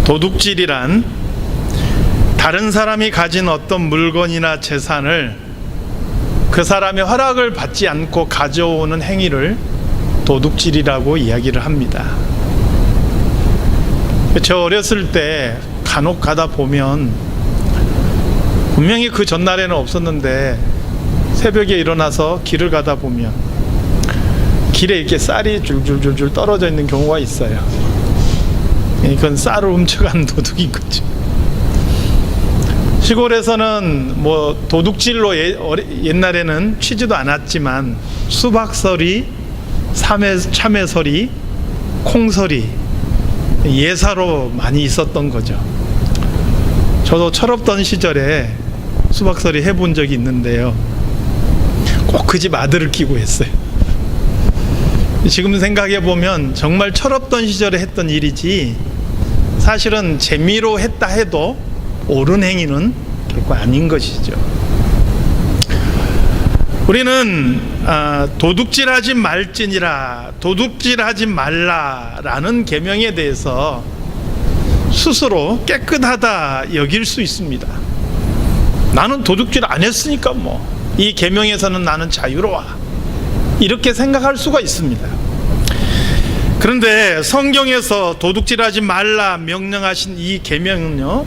도둑질이란 다른 사람이 가진 어떤 물건이나 재산을 그 사람의 허락을 받지 않고 가져오는 행위를 도둑질이라고 이야기를 합니다. 저 어렸을 때 간혹 가다 보면 분명히 그 전날에는 없었는데 새벽에 일어나서 길을 가다 보면 길에 이렇게 쌀이 줄줄줄줄 떨어져 있는 경우가 있어요. 이건 쌀을 훔쳐간 도둑인 거죠. 시골에서는 뭐 도둑질로 옛날에는 치지도 않았지만 수박서리, 참외서리, 콩서리, 예사로 많이 있었던 거죠. 저도 철없던 시절에 수박서리 해본 적이 있는데요, 꼭 그 집 아들을 끼고 했어요. 지금 생각해 보면 정말 철없던 시절에 했던 일이지 사실은 재미로 했다 해도 옳은 행위는 결코 아닌 것이죠. 우리는 도둑질하지 말지니라, 도둑질하지 말라라는 계명에 대해서 스스로 깨끗하다 여길 수 있습니다. 나는 도둑질 안 했으니까 뭐 이 계명에서는 나는 자유로워, 이렇게 생각할 수가 있습니다. 그런데 성경에서 도둑질하지 말라 명령하신 이 계명은요,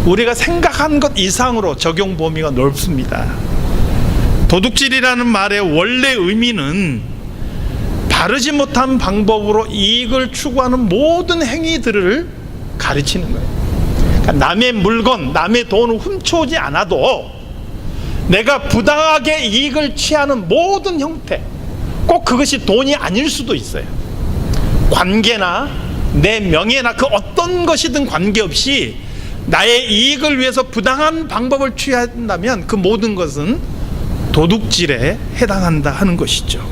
우리가 생각한 것 이상으로 적용 범위가 넓습니다. 도둑질이라는 말의 원래 의미는 바르지 못한 방법으로 이익을 추구하는 모든 행위들을 가르치는 거예요. 그러니까 남의 물건, 남의 돈을 훔쳐오지 않아도 내가 부당하게 이익을 취하는 모든 형태, 꼭 그것이 돈이 아닐 수도 있어요. 관계나 내 명예나 그 어떤 것이든 관계없이 나의 이익을 위해서 부당한 방법을 취한다면 그 모든 것은 도둑질에 해당한다 하는 것이죠.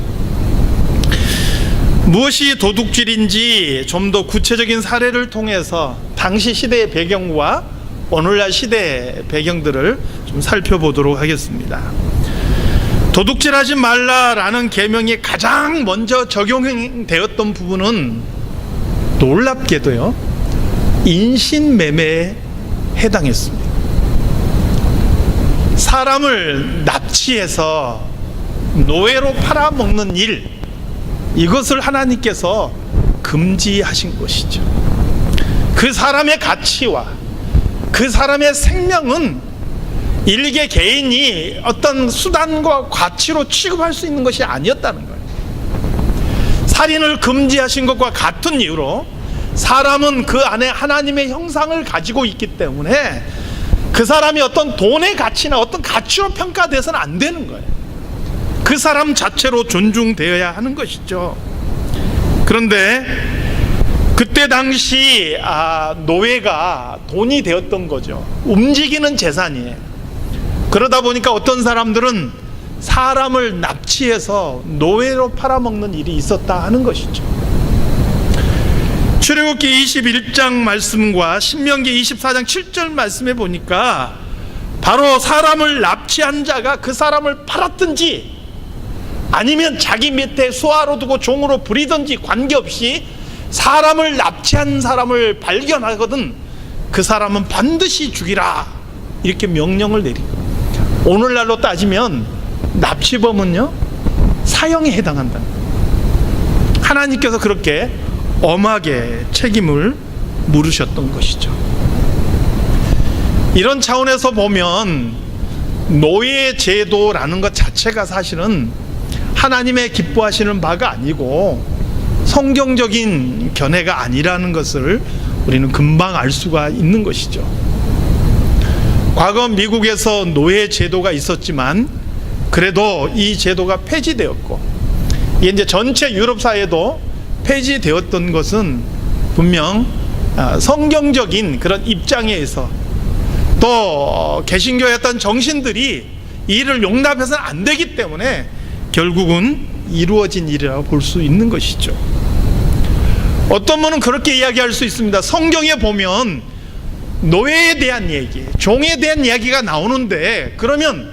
무엇이 도둑질인지 좀 더 구체적인 사례를 통해서 당시 시대의 배경과 오늘날 시대의 배경들을 좀 살펴보도록 하겠습니다. 도둑질하지 말라라는 계명이 가장 먼저 적용되었던 부분은 놀랍게도요, 인신매매에 해당했습니다. 사람을 납치해서 노예로 팔아먹는 일, 이것을 하나님께서 금지하신 것이죠. 그 사람의 가치와 그 사람의 생명은 일개 개인이 어떤 수단과 가치로 취급할 수 있는 것이 아니었다는 거예요. 살인을 금지하신 것과 같은 이유로 사람은 그 안에 하나님의 형상을 가지고 있기 때문에 그 사람이 어떤 돈의 가치나 어떤 가치로 평가돼서는 안 되는 거예요. 그 사람 자체로 존중되어야 하는 것이죠. 그런데 그때 당시 노예가 돈이 되었던 거죠. 움직이는 재산이에요. 그러다 보니까 어떤 사람들은 사람을 납치해서 노예로 팔아먹는 일이 있었다 하는 것이죠. 출애굽기 21장 말씀과 신명기 24장 7절 말씀에 보니까 바로 사람을 납치한 자가 그 사람을 팔았든지 아니면 자기 밑에 수하로 두고 종으로 부리든지 관계없이 사람을 납치한 사람을 발견하거든 그 사람은 반드시 죽이라, 이렇게 명령을 내리고, 오늘날로 따지면 납치범은요 사형에 해당한다. 하나님께서 그렇게 엄하게 책임을 물으셨던 것이죠. 이런 차원에서 보면 노예 제도라는 것 자체가 사실은 하나님의 기뻐하시는 바가 아니고 성경적인 견해가 아니라는 것을 우리는 금방 알 수가 있는 것이죠. 과거 미국에서 노예 제도가 있었지만 그래도 이 제도가 폐지되었고, 이게 이제 전체 유럽 사회도 폐지되었던 것은 분명 성경적인 그런 입장에서 또 개신교의 어떤 정신들이 이를 용납해서는 안 되기 때문에 결국은 이루어진 일이라고 볼 수 있는 것이죠. 어떤 분은 그렇게 이야기할 수 있습니다. 성경에 보면 노예에 대한 얘기, 종에 대한 이야기가 나오는데 그러면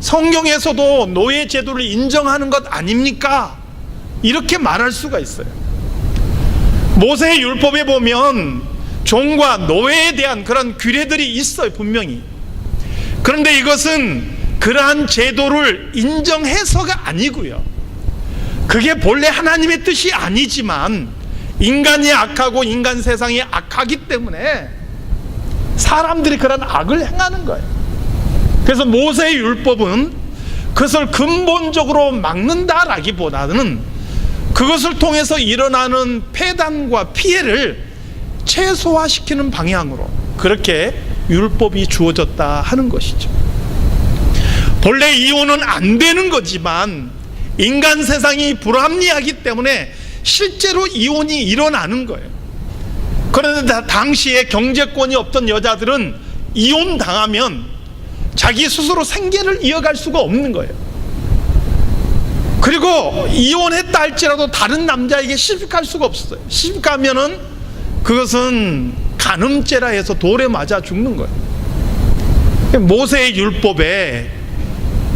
성경에서도 노예 제도를 인정하는 것 아닙니까? 이렇게 말할 수가 있어요. 모세의 율법에 보면 종과 노예에 대한 그런 규례들이 있어요, 분명히. 그런데 이것은 그러한 제도를 인정해서가 아니고요, 그게 본래 하나님의 뜻이 아니지만 인간이 악하고 인간 세상이 악하기 때문에 사람들이 그런 악을 행하는 거예요. 그래서 모세의 율법은 그것을 근본적으로 막는다라기보다는 그것을 통해서 일어나는 폐단과 피해를 최소화시키는 방향으로 그렇게 율법이 주어졌다 하는 것이죠. 본래 이혼은 안 되는 거지만 인간 세상이 불합리하기 때문에 실제로 이혼이 일어나는 거예요. 그런데 당시에 경제권이 없던 여자들은 이혼 당하면 자기 스스로 생계를 이어갈 수가 없는 거예요. 그리고 이혼했다 할지라도 다른 남자에게 시집갈 수가 없어요. 시집가면은 그것은 간음죄라 해서 돌에 맞아 죽는 거예요. 모세의 율법에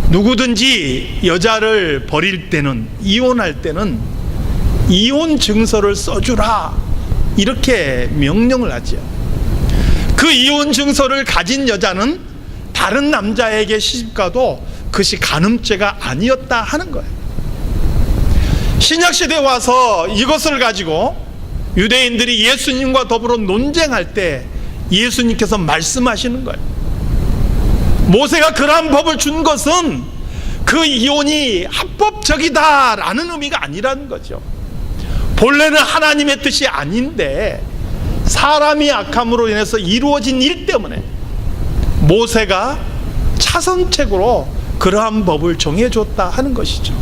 누구든지 여자를 버릴 때는, 이혼할 때는 이혼 증서를 써주라 이렇게 명령을 하죠. 그 이혼 증서를 가진 여자는 다른 남자에게 시집가도 그것이 간음죄가 아니었다 하는 거예요. 신약시대에 와서 이것을 가지고 유대인들이 예수님과 더불어 논쟁할 때 예수님께서 말씀하시는 거예요. 모세가 그러한 법을 준 것은 그 이혼이 합법적이다라는 의미가 아니라는 거죠. 본래는 하나님의 뜻이 아닌데 사람이 악함으로 인해서 이루어진 일 때문에 모세가 차선책으로 그러한 법을 정해줬다 하는 것이죠.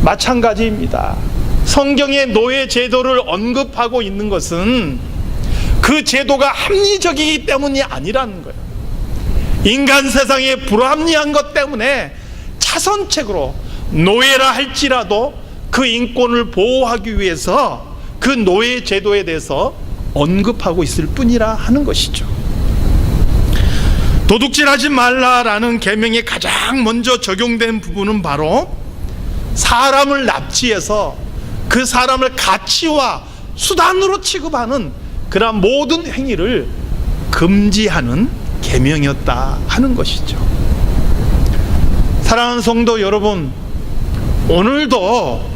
마찬가지입니다. 성경의 노예 제도를 언급하고 있는 것은 그 제도가 합리적이기 때문이 아니라는 거예요. 인간 세상의 불합리한 것 때문에 차선책으로 노예라 할지라도 그 인권을 보호하기 위해서 그 노예 제도에 대해서 언급하고 있을 뿐이라 하는 것이죠. 도둑질하지 말라라는 계명에 가장 먼저 적용된 부분은 바로 사람을 납치해서 그 사람을 가치와 수단으로 취급하는 그러한 모든 행위를 금지하는 계명이었다 하는 것이죠. 사랑하는 성도 여러분, 오늘도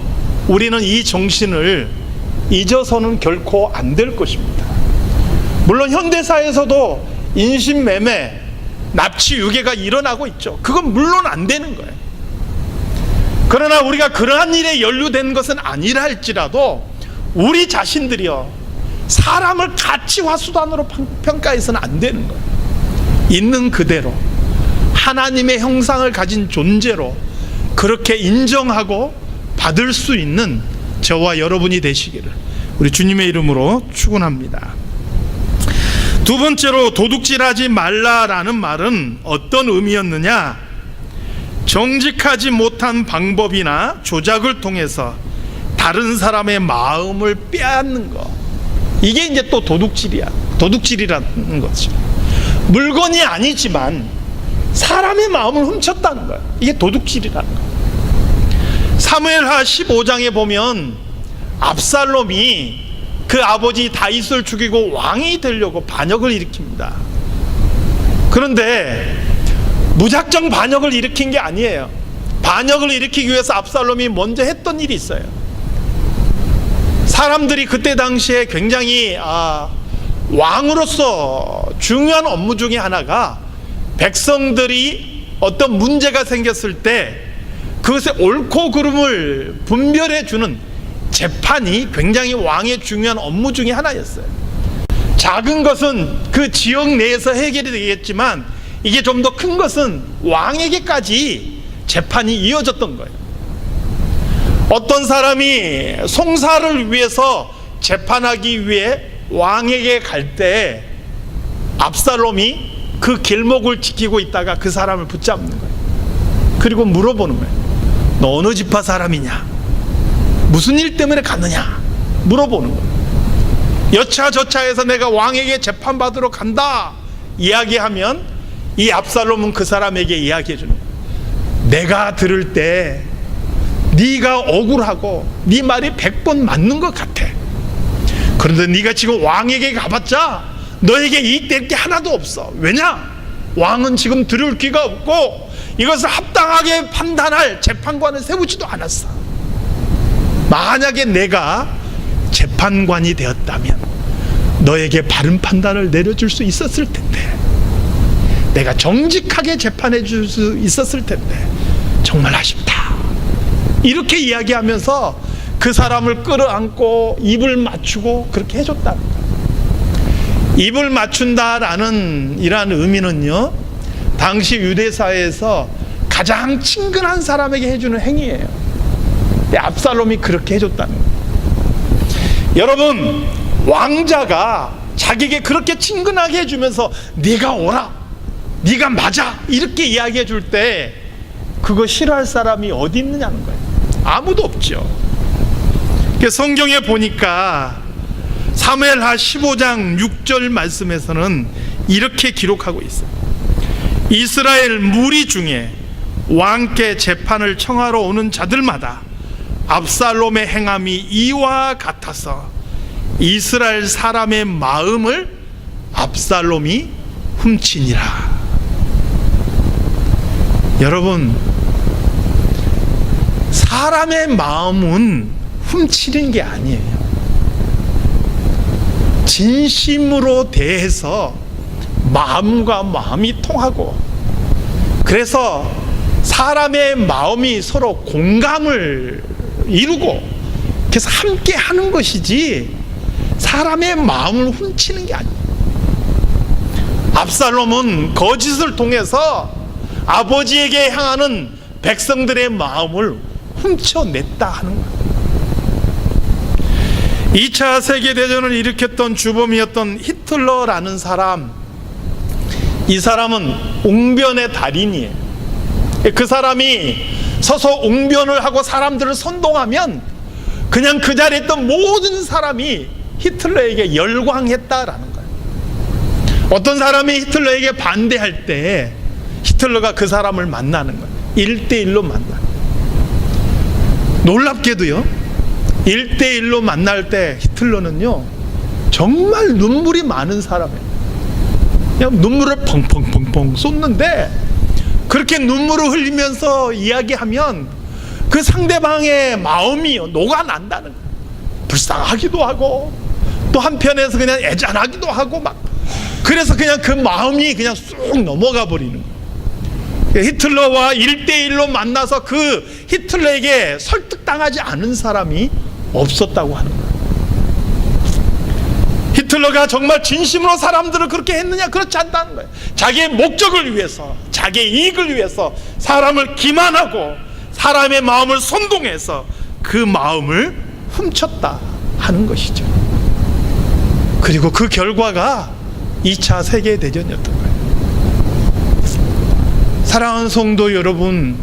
우리는 이 정신을 잊어서는 결코 안 될 것입니다. 물론 현대사에서도 인신매매, 납치, 유괴가 일어나고 있죠. 그건 물론 안 되는 거예요. 그러나 우리가 그러한 일에 연루된 것은 아니라 할지라도 우리 자신들이요, 사람을 가치와 수단으로 평가해서는 안 되는 거예요. 있는 그대로 하나님의 형상을 가진 존재로 그렇게 인정하고 받을 수 있는 저와 여러분이 되시기를 우리 주님의 이름으로 축원합니다. 두 번째로 도둑질하지 말라라는 말은 어떤 의미였느냐? 정직하지 못한 방법이나 조작을 통해서 다른 사람의 마음을 빼앗는 것, 이게 이제 또 도둑질이라는 거죠. 물건이 아니지만 사람의 마음을 훔쳤다는 거예요. 이게 도둑질이라는 거예요. 사무엘하 15장에 보면 압살롬이 그 아버지 다윗을 죽이고 왕이 되려고 반역을 일으킵니다. 그런데 무작정 반역을 일으킨 게 아니에요. 반역을 일으키기 위해서 압살롬이 먼저 했던 일이 있어요. 사람들이 그때 당시에 굉장히 왕으로서 중요한 업무 중에 하나가 백성들이 어떤 문제가 생겼을 때 그것의 옳고 그름을 분별해 주는 재판이 굉장히 왕의 중요한 업무 중에 하나였어요. 작은 것은 그 지역 내에서 해결이 되겠지만 이게 좀 더 큰 것은 왕에게까지 재판이 이어졌던 거예요. 어떤 사람이 송사를 위해서 재판하기 위해 왕에게 갈 때 압살롬이 그 길목을 지키고 있다가 그 사람을 붙잡는 거예요. 그리고 물어보는 거예요. 너 어느 지파 사람이냐? 무슨 일 때문에 갔느냐? 물어보는 거예요. 여차저차해서 내가 왕에게 재판받으러 간다 이야기하면 이 압살롬은 그 사람에게 이야기해 주는 거예요. 내가 들을 때 네가 억울하고 네 말이 100번 맞는 것 같아. 그런데 네가 지금 왕에게 가봤자 너에게 이익될 게 하나도 없어. 왜냐? 왕은 지금 들을 귀가 없고 이것을 합당하게 판단할 재판관을 세우지도 않았어. 만약에 내가 재판관이 되었다면 너에게 바른 판단을 내려줄 수 있었을 텐데, 내가 정직하게 재판해 줄 수 있었을 텐데 정말 아쉽다. 이렇게 이야기하면서 그 사람을 끌어안고 입을 맞추고 그렇게 해줬다는 거예요. 입을 맞춘다라는 이러한 의미는요, 당시 유대사회에서 가장 친근한 사람에게 해주는 행위예요. 근데 압살롬이 그렇게 해줬다는 거예요. 여러분, 왕자가 자기에게 그렇게 친근하게 해주면서 네가 오라, 네가 맞아, 이렇게 이야기해 줄 때 그거 싫어할 사람이 어디 있느냐는 거예요. 아무도 없죠. 성경에 보니까 사무엘하 15장 6절 말씀에서는 이렇게 기록하고 있어요. 이스라엘 무리 중에 왕께 재판을 청하러 오는 자들마다 압살롬의 행함이 이와 같아서 이스라엘 사람의 마음을 압살롬이 훔치니라. 여러분, 사람의 마음은 훔치는 게 아니에요. 진심으로 대해서 마음과 마음이 통하고, 그래서 사람의 마음이 서로 공감을 이루고 그래서 함께 하는 것이지 사람의 마음을 훔치는 게 아니에요. 압살롬은 거짓을 통해서 아버지에게 향하는 백성들의 마음을 훔쳐냈다 하는 거예요. 2차 세계대전을 일으켰던 주범이었던 히틀러라는 사람, 이 사람은 웅변의 달인이에요. 그 사람이 서서 웅변을 하고 사람들을 선동하면 그냥 그 자리에 있던 모든 사람이 히틀러에게 열광했다라는 거예요. 어떤 사람이 히틀러에게 반대할 때 히틀러가 그 사람을 만나는 거예요. 1대1로 만나요. 놀랍게도요, 1대1로 만날 때 히틀러는요 정말 눈물이 많은 사람이에요. 그냥 눈물을 펑펑펑펑 쏟는데, 그렇게 눈물을 흘리면서 이야기하면 그 상대방의 마음이 녹아난다는 거예요. 불쌍하기도 하고 또 한편에서 그냥 애잔하기도 하고 막, 그래서 그냥 그 마음이 그냥 쑥 넘어가 버리는 거예요. 히틀러와 1대1로 만나서 그 히틀러에게 설득당하지 않은 사람이 없었다고 하는 거예요. 히틀러가 정말 진심으로 사람들을 그렇게 했느냐? 그렇지 않다는 거예요. 자기의 목적을 위해서, 자기의 이익을 위해서 사람을 기만하고 사람의 마음을 선동해서 그 마음을 훔쳤다 하는 것이죠. 그리고 그 결과가 2차 세계대전이었던 거예요. 사랑하는 성도 여러분,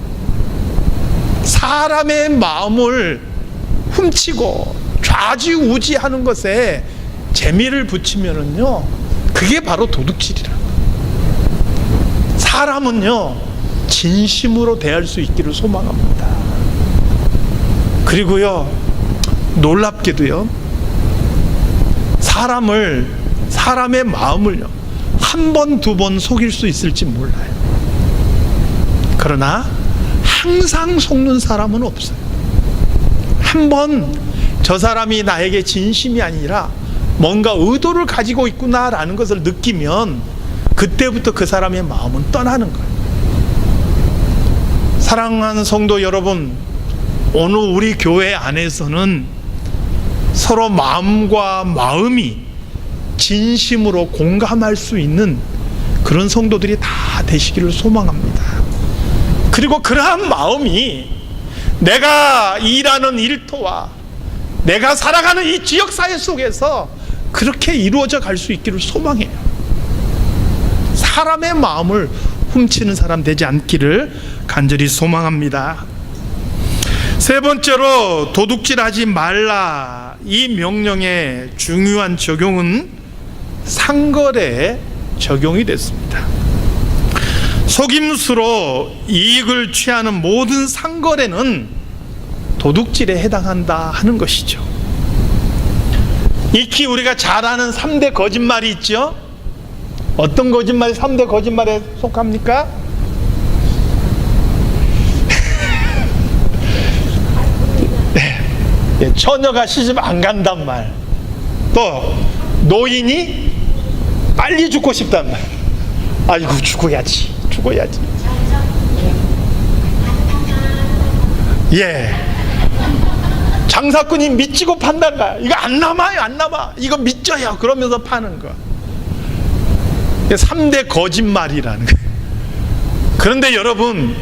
사람의 마음을 훔치고 좌지우지하는 것에 재미를 붙이면은요, 그게 바로 도둑질이라. 사람은요 진심으로 대할 수 있기를 소망합니다. 그리고요, 놀랍게도요, 사람의 마음을요 한 번, 두 번 속일 수 있을지 몰라요. 그러나 항상 속는 사람은 없어요. 한 번 저 사람이 나에게 진심이 아니라 뭔가 의도를 가지고 있구나라는 것을 느끼면 그때부터 그 사람의 마음은 떠나는 거예요. 사랑하는 성도 여러분, 오늘 우리 교회 안에서는 서로 마음과 마음이 진심으로 공감할 수 있는 그런 성도들이 다 되시기를 소망합니다. 그리고 그러한 마음이 내가 일하는 일터와 내가 살아가는 이 지역사회 속에서 그렇게 이루어져 갈 수 있기를 소망해요. 사람의 마음을 훔치는 사람 되지 않기를 간절히 소망합니다. 세 번째로, 도둑질하지 말라, 이 명령의 중요한 적용은 상거래에 적용이 됐습니다. 속임수로 이익을 취하는 모든 상거래는 도둑질에 해당한다 하는 것이죠. 익히 우리가 잘 아는 3대 거짓말이 있죠. 어떤 거짓말이 3대 거짓말에 속합니까? 네. 처녀가 시집 안 간단 말, 또 노인이 빨리 죽고 싶단 말. 아이고 죽어야지. 예, 장사꾼이 미치고 판단 거야. 이거 안 남아. 이거 믿져요. 그러면서 파는 거. 3대 거짓말이라는 거예요. 그런데 여러분,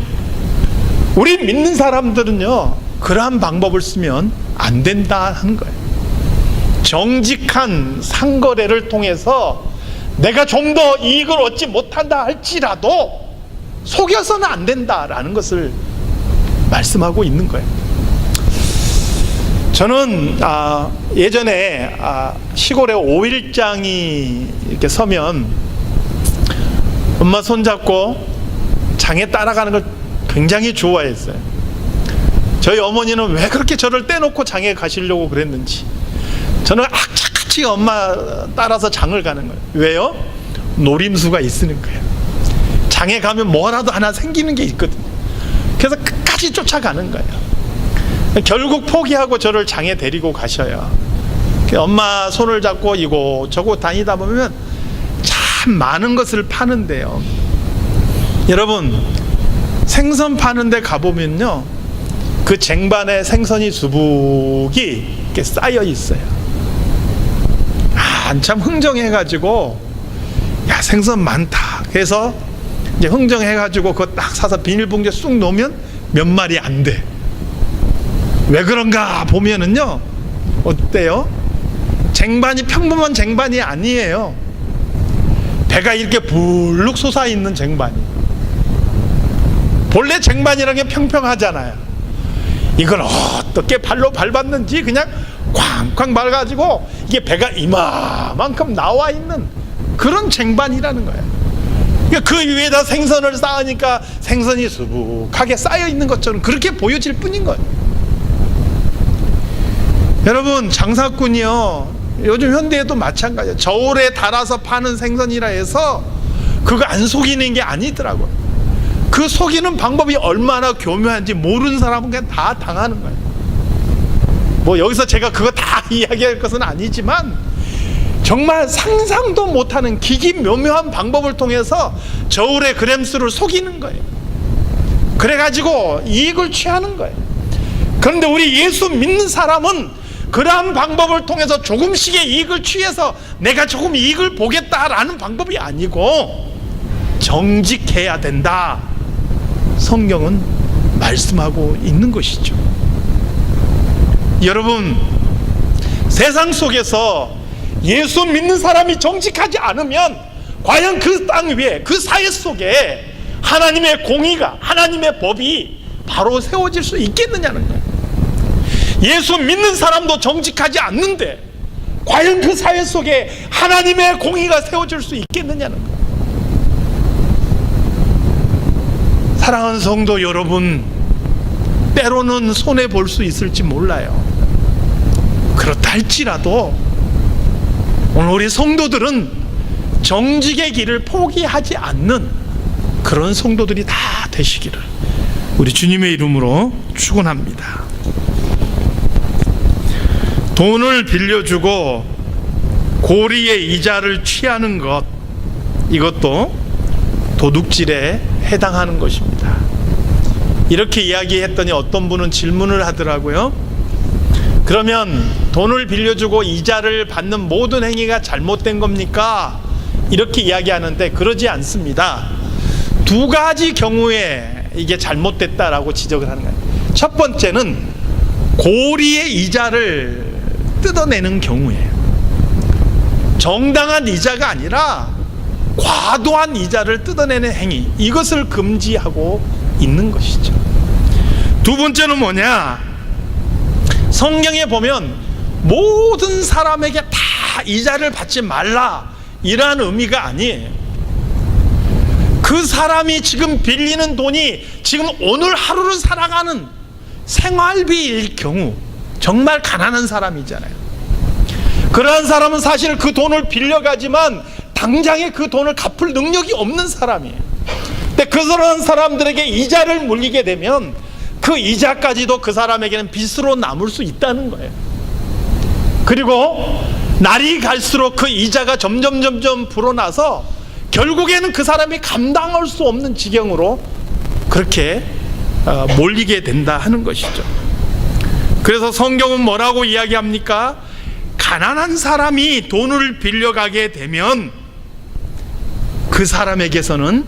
우리 믿는 사람들은요, 그러한 방법을 쓰면 안 된다 하는 거예요. 정직한 상거래를 통해서 내가 좀 더 이익을 얻지 못한다 할지라도 속여서는 안 된다라는 것을 말씀하고 있는 거예요. 저는 예전에 시골에 5일장이 이렇게 서면 엄마 손잡고 장에 따라가는 걸 굉장히 좋아했어요. 저희 어머니는 왜 그렇게 저를 떼놓고 장에 가시려고 그랬는지. 저는 악착같이 엄마 따라서 장을 가는 거예요. 왜요? 노림수가 있으는 거예요. 장에 가면 뭐라도 하나 생기는 게 있거든요. 그래서 끝까지 쫓아가는 거예요. 결국 포기하고 저를 장에 데리고 가셔요. 엄마 손을 잡고 이곳저곳 다니다 보면 참 많은 것을 파는데요, 여러분, 생선 파는 데 가보면요, 그 쟁반에 생선이 수북이 이렇게 쌓여 있어요. 한참 흥정해가지고, 야, 생선 많다. 그래서 이제 흥정해가지고 그거 딱 사서 비닐봉지에 쑥 놓으면 몇 마리 안 돼. 왜 그런가 보면은요, 어때요? 쟁반이 평범한 쟁반이 아니에요. 배가 이렇게 불룩 솟아 있는 쟁반이. 본래 쟁반이라는 게 평평하잖아요. 이걸 어떻게 발로 밟았는지 그냥 쾅쾅 밟아가지고 이게 배가 이마만큼 나와 있는 그런 쟁반이라는 거예요. 그 위에다 생선을 쌓으니까 생선이 수북하게 쌓여 있는 것처럼 그렇게 보여질 뿐인 거예요. 여러분, 장사꾼이요, 요즘 현대에도 마찬가지예요. 저울에 달아서 파는 생선이라 해서 그거 안 속이는 게 아니더라고요. 그 속이는 방법이 얼마나 교묘한지 모르는 사람은 그냥 다 당하는 거예요. 뭐 여기서 제가 그거 다 이야기할 것은 아니지만 정말 상상도 못하는 기기묘묘한 방법을 통해서 저울의 그램수를 속이는 거예요. 그래가지고 이익을 취하는 거예요. 그런데 우리 예수 믿는 사람은 그러한 방법을 통해서 조금씩의 이익을 취해서 내가 조금 이익을 보겠다라는 방법이 아니고 정직해야 된다, 성경은 말씀하고 있는 것이죠. 여러분, 세상 속에서 예수 믿는 사람이 정직하지 않으면 과연 그 땅 위에, 그 사회 속에 하나님의 공의가, 하나님의 법이 바로 세워질 수 있겠느냐는 거예요. 예수 믿는 사람도 정직하지 않는데 과연 그 사회 속에 하나님의 공의가 세워질 수 있겠느냐는 거예요. 사랑하는 성도 여러분, 때로는 손해볼 수 있을지 몰라요. 그렇다 할지라도 오늘 우리 성도들은 정직의 길을 포기하지 않는 그런 성도들이 다 되시기를 우리 주님의 이름으로 축원합니다. 돈을 빌려주고 고리의 이자를 취하는 것, 이것도 도둑질에 해당하는 것입니다. 이렇게 이야기했더니 어떤 분은 질문을 하더라고요. 그러면 돈을 빌려주고 이자를 받는 모든 행위가 잘못된 겁니까? 이렇게 이야기하는데 그러지 않습니다. 두 가지 경우에 이게 잘못됐다라고 지적을 하는 거예요. 첫 번째는 고리의 이자를 뜯어내는 경우예요. 정당한 이자가 아니라 과도한 이자를 뜯어내는 행위, 이것을 금지하고 있는 것이죠. 두 번째는 뭐냐? 성경에 보면 모든 사람에게 다 이자를 받지 말라, 이러한 의미가 아니에요. 그 사람이 지금 빌리는 돈이 지금 오늘 하루를 살아가는 생활비일 경우, 정말 가난한 사람이잖아요. 그러한 사람은 사실 그 돈을 빌려가지만 당장에 그 돈을 갚을 능력이 없는 사람이에요. 근데 그런 사람들에게 이자를 물리게 되면 그 이자까지도 그 사람에게는 빚으로 남을 수 있다는 거예요. 그리고 날이 갈수록 그 이자가 점점 불어나서 결국에는 그 사람이 감당할 수 없는 지경으로 그렇게 몰리게 된다 하는 것이죠. 그래서 성경은 뭐라고 이야기합니까? 가난한 사람이 돈을 빌려가게 되면 그 사람에게서는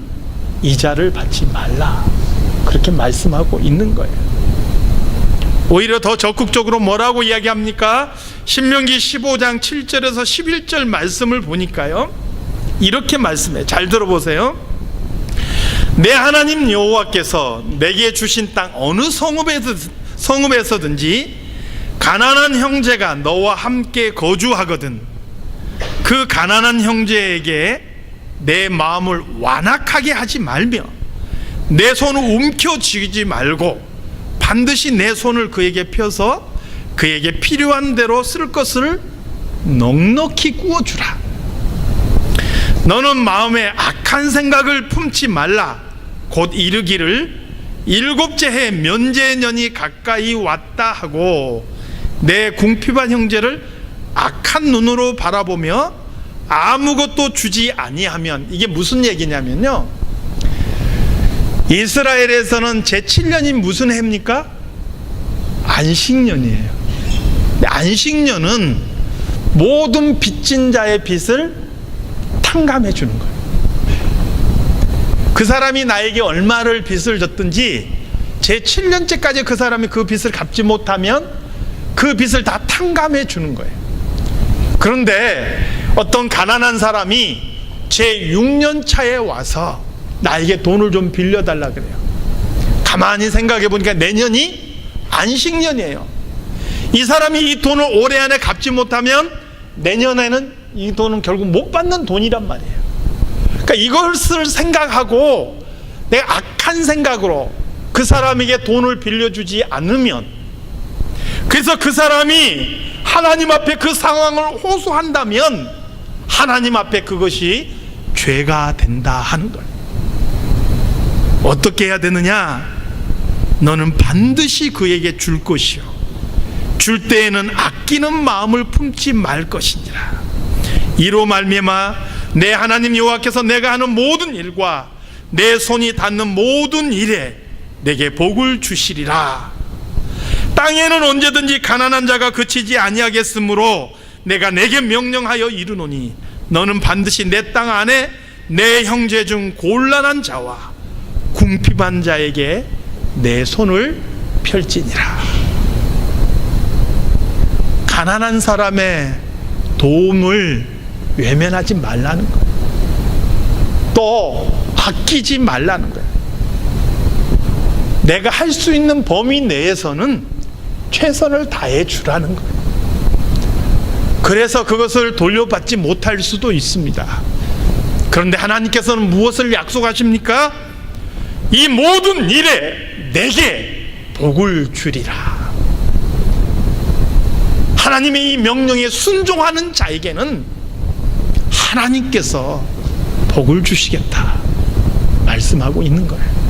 이자를 받지 말라, 그렇게 말씀하고 있는 거예요. 오히려 더 적극적으로 뭐라고 이야기합니까? 신명기 15장 7절에서 11절 말씀을 보니까요, 이렇게 말씀해. 잘 들어보세요. 내 하나님 여호와께서 내게 주신 땅 어느 성읍에서든지 가난한 형제가 너와 함께 거주하거든 그 가난한 형제에게 내 마음을 완악하게 하지 말며 내 손을 움켜쥐지 말고 반드시 내 손을 그에게 펴서 그에게 필요한 대로 쓸 것을 넉넉히 구워주라. 너는 마음에 악한 생각을 품지 말라. 곧 이르기를 일곱째 해 면제년이 가까이 왔다 하고 내 궁핍한 형제를 악한 눈으로 바라보며 아무것도 주지 아니하면, 이게 무슨 얘기냐면요, 이스라엘에서는 제7년이 무슨 해입니까? 안식년이에요. 안식년은 모든 빚진 자의 빚을 탕감해 주는 거예요. 그 사람이 나에게 얼마를 빚을 졌든지 제7년째까지 그 사람이 그 빚을 갚지 못하면 그 빚을 다 탕감해 주는 거예요. 그런데 어떤 가난한 사람이 제6년 차에 와서 나에게 돈을 좀 빌려달라 그래요. 가만히 생각해 보니까 내년이 안식년이에요. 이 사람이 이 돈을 올해 안에 갚지 못하면 내년에는 이 돈은 결국 못 받는 돈이란 말이에요. 그러니까 이것을 생각하고 내가 악한 생각으로 그 사람에게 돈을 빌려주지 않으면, 그래서 그 사람이 하나님 앞에 그 상황을 호소한다면 하나님 앞에 그것이 죄가 된다 하는 거예요. 어떻게 해야 되느냐? 너는 반드시 그에게 줄 것이요 줄 때에는 아끼는 마음을 품지 말 것이니라. 이로 말미암아 내 하나님 여호와께서 내가 하는 모든 일과 내 손이 닿는 모든 일에 내게 복을 주시리라. 땅에는 언제든지 가난한 자가 그치지 아니하겠으므로 내가 내게 명령하여 이르노니 너는 반드시 내 땅 안에 내 형제 중 곤란한 자와 궁핍한 자에게 내 손을 펼지니라. 가난한 사람의 도움을 외면하지 말라는 거예요. 또 아끼지 말라는 거예요. 내가 할 수 있는 범위 내에서는 최선을 다해 주라는 거예요. 그래서 그것을 돌려받지 못할 수도 있습니다. 그런데 하나님께서는 무엇을 약속하십니까? 이 모든 일에 내게 복을 주리라. 하나님의 이 명령에 순종하는 자에게는 하나님께서 복을 주시겠다 말씀하고 있는 거예요.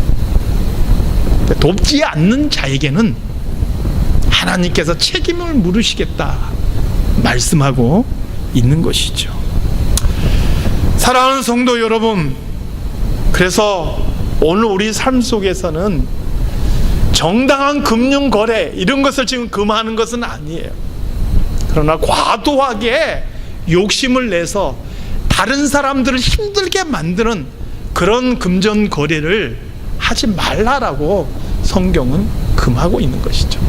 돕지 않는 자에게는 하나님께서 책임을 물으시겠다 말씀하고 있는 것이죠. 사랑하는 성도 여러분, 그래서 오늘 우리 삶 속에서는 정당한 금융 거래 이런 것을 지금 금하는 것은 아니에요. 그러나 과도하게 욕심을 내서 다른 사람들을 힘들게 만드는 그런 금전 거래를 하지 말라라고 성경은 금하고 있는 것이죠.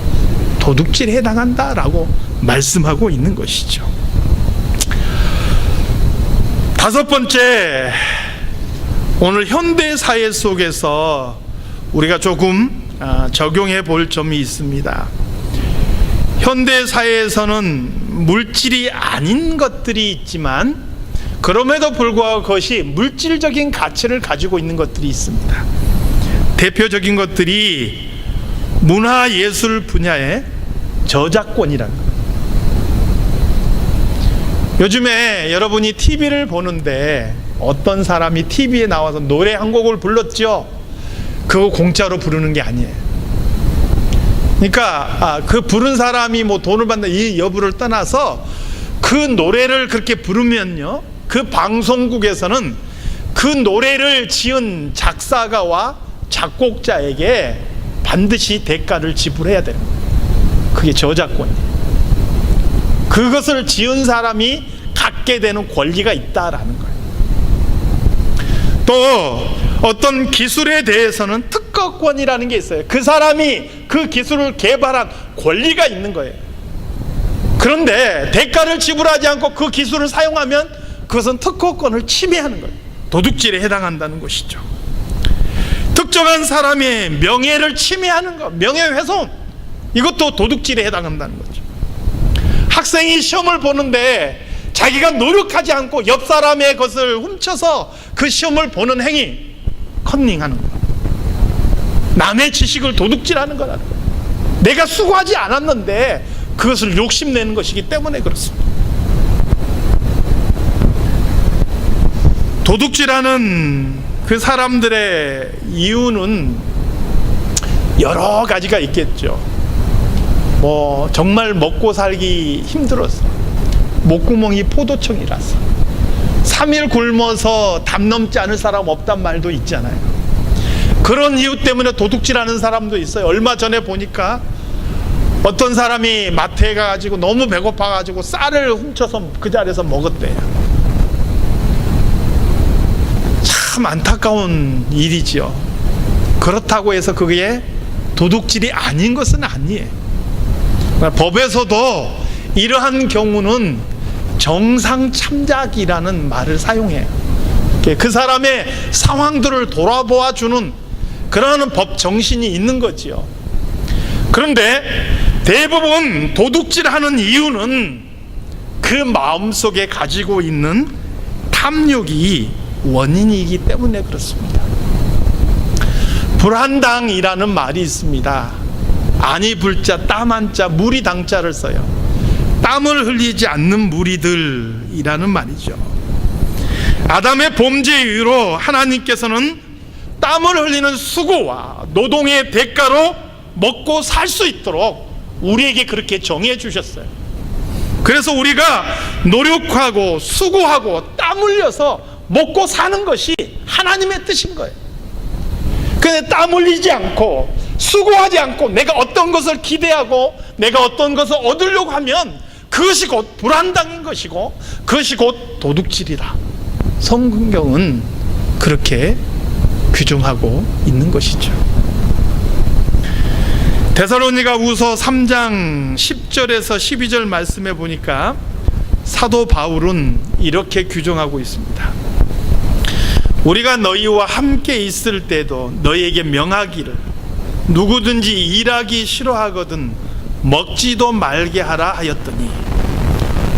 도둑질에 해당한다라고 말씀하고 있는 것이죠. 다섯 번째, 오늘 현대 사회 속에서 우리가 조금 적용해 볼 점이 있습니다. 현대 사회에서는 물질이 아닌 것들이 있지만 그럼에도 불구하고 그것이 물질적인 가치를 가지고 있는 것들이 있습니다. 대표적인 것들이 문화예술 분야의 저작권이라는 거예요. 요즘에 여러분이 TV를 보는데 어떤 사람이 TV에 나와서 노래 한 곡을 불렀죠. 그거 공짜로 부르는 게 아니에요. 그러니까 그 부른 사람이 뭐 돈을 받는 이 여부를 떠나서 그 노래를 그렇게 부르면요, 그 방송국에서는 그 노래를 지은 작사가와 작곡자에게 반드시 대가를 지불해야 되는 거예요. 그게 저작권이에요. 그것을 지은 사람이 갖게 되는 권리가 있다라는 거예요. 또 어떤 기술에 대해서는 특허권이라는 게 있어요. 그 사람이 그 기술을 개발한 권리가 있는 거예요. 그런데 대가를 지불하지 않고 그 기술을 사용하면 그것은 특허권을 침해하는 거예요. 도둑질에 해당한다는 것이죠. 특정한 사람의 명예를 침해하는 것, 명예훼손, 이것도 도둑질에 해당한다는 거죠. 학생이 시험을 보는데 자기가 노력하지 않고 옆 사람의 것을 훔쳐서 그 시험을 보는 행위, 컨닝하는 거, 남의 지식을 도둑질하는 거라는 거예요. 내가 수고하지 않았는데 그것을 욕심내는 것이기 때문에 그렇습니다. 도둑질하는 그 사람들의 이유는 여러 가지가 있겠죠. 뭐 정말 먹고 살기 힘들어서, 목구멍이 포도청이라서, 3일 굶어서 담 넘지 않을 사람 없단 말도 있잖아요. 그런 이유 때문에 도둑질하는 사람도 있어요. 얼마 전에 보니까 어떤 사람이 마트에 가가지고 너무 배고파가지고 쌀을 훔쳐서 그 자리에서 먹었대요. 참 안타까운 일이지요. 그렇다고 해서 그게 도둑질이 아닌 것은 아니에요. 법에서도 이러한 경우는 정상참작이라는 말을 사용해요. 그 사람의 상황들을 돌아보아 주는 그러한 법 정신이 있는 거지요. 그런데 대부분 도둑질하는 이유는 그 마음속에 가지고 있는 탐욕이 원인이기 때문에 그렇습니다. 불한당이라는 말이 있습니다. 아니 불자 땀 한자 무리 당자를 써요. 땀을 흘리지 않는 무리들이라는 말이죠. 아담의 범죄 이후로 하나님께서는 땀을 흘리는 수고와 노동의 대가로 먹고 살 수 있도록 우리에게 그렇게 정해 주셨어요. 그래서 우리가 노력하고 수고하고 땀 흘려서 먹고 사는 것이 하나님의 뜻인 거예요. 근데 땀 흘리지 않고 수고하지 않고 내가 어떤 것을 기대하고 내가 어떤 것을 얻으려고 하면 그것이 곧 불한당인 것이고 그것이 곧 도둑질이다. 성경은 그렇게 규정하고 있는 것이죠. 데살로니가후서 3장 10절에서 12절 말씀에 보니까 사도 바울은 이렇게 규정하고 있습니다. 우리가 너희와 함께 있을 때도 너희에게 명하기를 누구든지 일하기 싫어하거든 먹지도 말게 하라 하였더니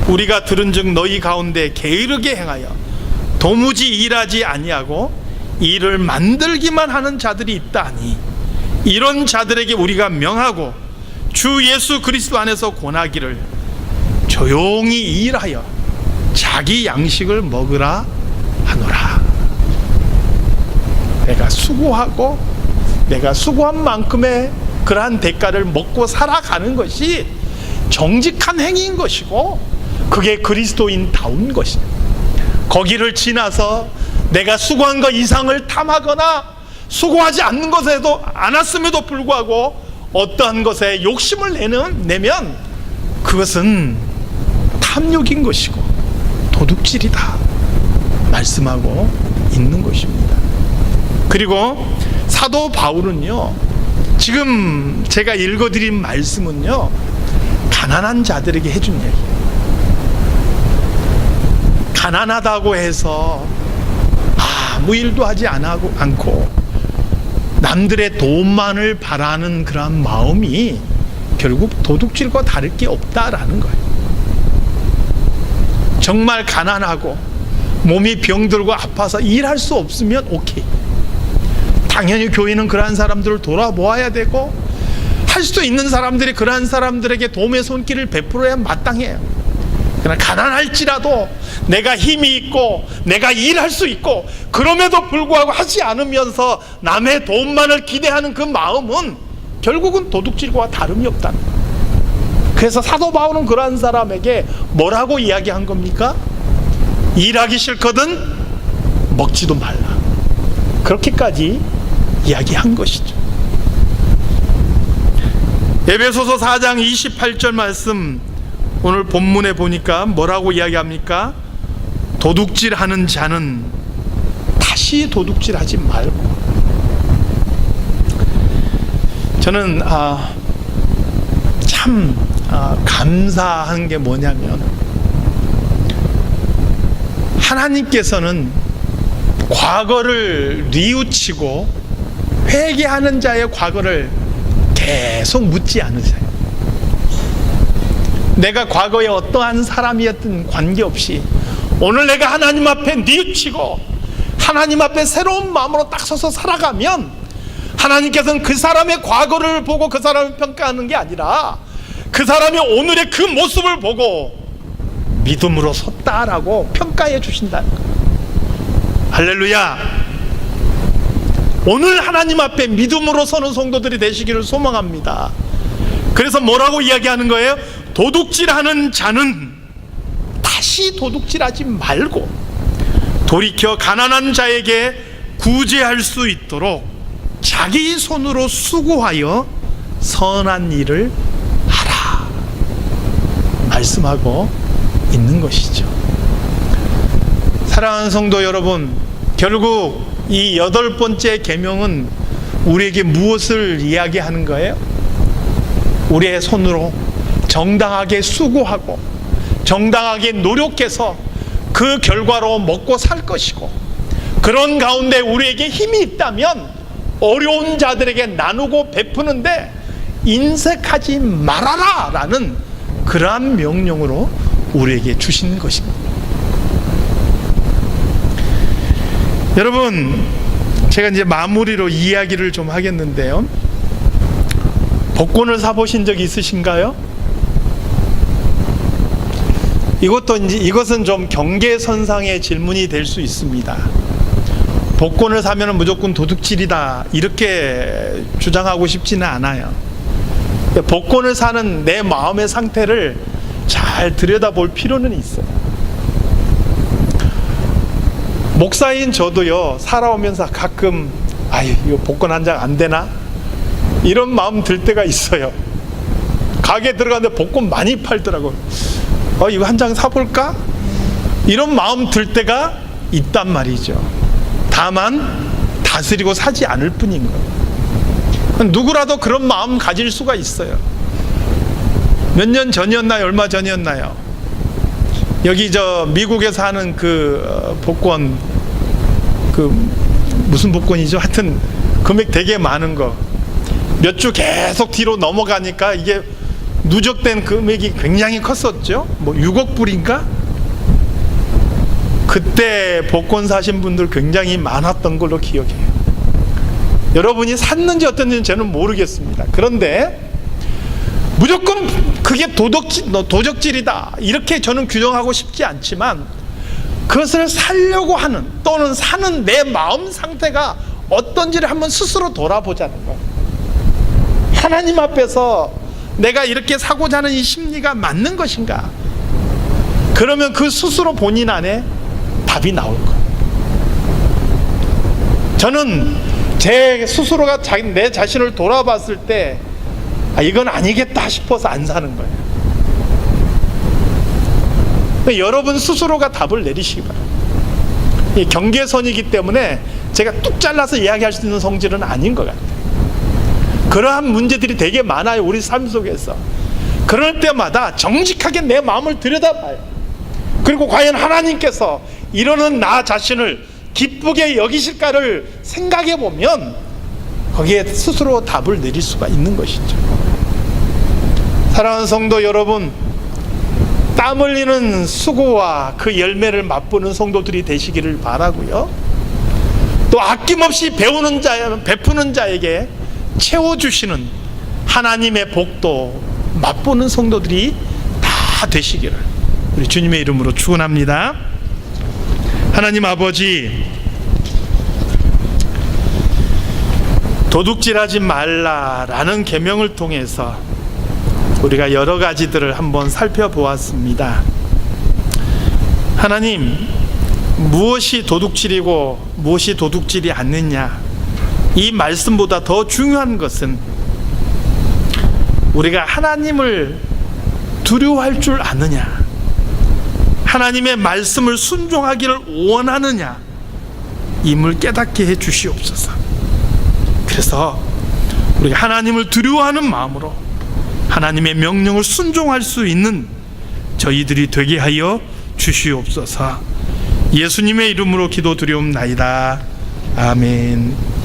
우리가 들은즉 너희 가운데 게으르게 행하여 도무지 일하지 아니하고 일을 만들기만 하는 자들이 있다니 이런 자들에게 우리가 명하고 주 예수 그리스도 안에서 권하기를 조용히 일하여 자기 양식을 먹으라 하노라. 내가 수고하고 내가 수고한 만큼의 그러한 대가를 먹고 살아가는 것이 정직한 행위인 것이고 그게 그리스도인다운 것이에요. 거기를 지나서 내가 수고한 것 이상을 탐하거나 수고하지 않는 것에도 않았음에도 불구하고 어떠한 것에 욕심을 내면 그것은 탐욕인 것이고 도둑질이다 말씀하고 있는 것입니다. 그리고 사도 바울은요, 지금 제가 읽어드린 말씀은요 가난한 자들에게 해준 얘기예요. 가난하다고 해서 아무 일도 하지 않고 남들의 돈만을 바라는 그런 마음이 결국 도둑질과 다를 게 없다라는 거예요. 정말 가난하고 몸이 병들고 아파서 일할 수 없으면 오케이. 당연히 교회는 그러한 사람들을 돌아보아야 되고 할 수 있는 사람들이 그러한 사람들에게 도움의 손길을 베풀어야 마땅해요. 그러나 가난할지라도 내가 힘이 있고 내가 일할 수 있고 그럼에도 불구하고 하지 않으면서 남의 돈만을 기대하는 그 마음은 결국은 도둑질과 다름이 없다는 거예요. 그래서 사도 바울은 그러한 사람에게 뭐라고 이야기한 겁니까? 일하기 싫거든 먹지도 말라. 그렇게까지 이야기한 것이죠. 에베소서 4장 28절 말씀 오늘 본문에 보니까 뭐라고 이야기합니까? 도둑질하는 자는 다시 도둑질하지 말고. 저는 참 감사한 게 뭐냐면 하나님께서는 과거를 뉘우치고 회개하는 자의 과거를 계속 묻지 않으세요. 내가 과거에 어떠한 사람이었든 관계없이 오늘 내가 하나님 앞에 뉘우치고 하나님 앞에 새로운 마음으로 딱 서서 살아가면 하나님께서는 그 사람의 과거를 보고 그 사람을 평가하는 게 아니라 그 사람이 오늘의 그 모습을 보고 믿음으로 섰다라고 평가해 주신다는 거예요. 할렐루야. 오늘 하나님 앞에 믿음으로 서는 성도들이 되시기를 소망합니다. 그래서 뭐라고 이야기하는 거예요? 도둑질하는 자는 다시 도둑질하지 말고 돌이켜 가난한 자에게 구제할 수 있도록 자기 손으로 수고하여 선한 일을 하라 말씀하고 있는 것이죠. 사랑하는 성도 여러분, 결국 이 8번째 계명은 우리에게 무엇을 이야기하는 거예요? 우리의 손으로 정당하게 수고하고 정당하게 노력해서 그 결과로 먹고 살 것이고, 그런 가운데 우리에게 힘이 있다면 어려운 자들에게 나누고 베푸는데 인색하지 말아라 라는 그러한 명령으로 우리에게 주신 것입니다. 여러분, 제가 이제 마무리로 이야기를 좀 하겠는데요, 복권을 사보신 적 있으신가요? 이것은 좀 경계선상의 질문이 될 수 있습니다. 복권을 사면 무조건 도둑질이다 이렇게 주장하고 싶지는 않아요. 복권을 사는 내 마음의 상태를 잘 들여다볼 필요는 있어요. 목사인 저도요, 살아오면서 가끔 이거 복권 한 장 안 되나? 이런 마음 들 때가 있어요. 가게 들어갔는데 복권 많이 팔더라고요. 이거 한 장 사볼까? 이런 마음 들 때가 있단 말이죠. 다만 다스리고 사지 않을 뿐인 거예요. 누구라도 그런 마음 가질 수가 있어요. 몇 년 전이었나요? 얼마 전이었나요? 여기 미국에서 하는 그 복권, 무슨 복권이죠? 하여튼 금액 되게 많은 거 몇 주 계속 뒤로 넘어가니까 이게 누적된 금액이 굉장히 컸었죠. 6억 불인가? 그때 복권 사신 분들 굉장히 많았던 걸로 기억해요. 여러분이 샀는지 어땠는지 저는 모르겠습니다. 그런데 무조건 그게 도적질이다 이렇게 저는 규정하고 싶지 않지만, 그것을 살려고 하는 또는 사는 내 마음 상태가 어떤지를 한번 스스로 돌아보자는 거예요. 하나님 앞에서 내가 이렇게 사고자 하는 이 심리가 맞는 것인가? 그러면 그 스스로 본인 안에 답이 나올 거예요. 저는 제 스스로가 내 자신을 돌아봤을 때 이건 아니겠다 싶어서 안 사는 거예요. 여러분 스스로가 답을 내리시기 바랍니다. 이 경계선이기 때문에 제가 뚝 잘라서 이야기할 수 있는 성질은 아닌 것 같아요. 그러한 문제들이 되게 많아요, 우리 삶 속에서. 그럴 때마다 정직하게 내 마음을 들여다봐요. 그리고 과연 하나님께서 이러는 나 자신을 기쁘게 여기실까를 생각해 보면 거기에 스스로 답을 내릴 수가 있는 것이죠. 사랑하는 성도 여러분, 땀 흘리는 수고와 그 열매를 맛보는 성도들이 되시기를 바라고요. 또 아낌없이 베푸는 자에게 채워주시는 하나님의 복도 맛보는 성도들이 다 되시기를 우리 주님의 이름으로 축원합니다. 하나님 아버지, 도둑질하지 말라라는 계명을 통해서 우리가 여러 가지들을 한번 살펴보았습니다. 하나님, 무엇이 도둑질이고 무엇이 도둑질이 아니냐, 이 말씀보다 더 중요한 것은 우리가 하나님을 두려워할 줄 아느냐, 하나님의 말씀을 순종하기를 원하느냐, 임을 깨닫게 해 주시옵소서. 그래서 우리가 하나님을 두려워하는 마음으로 하나님의 명령을 순종할 수 있는 저희들이 되게 하여 주시옵소서. 예수님의 이름으로 기도드리옵나이다. 아멘.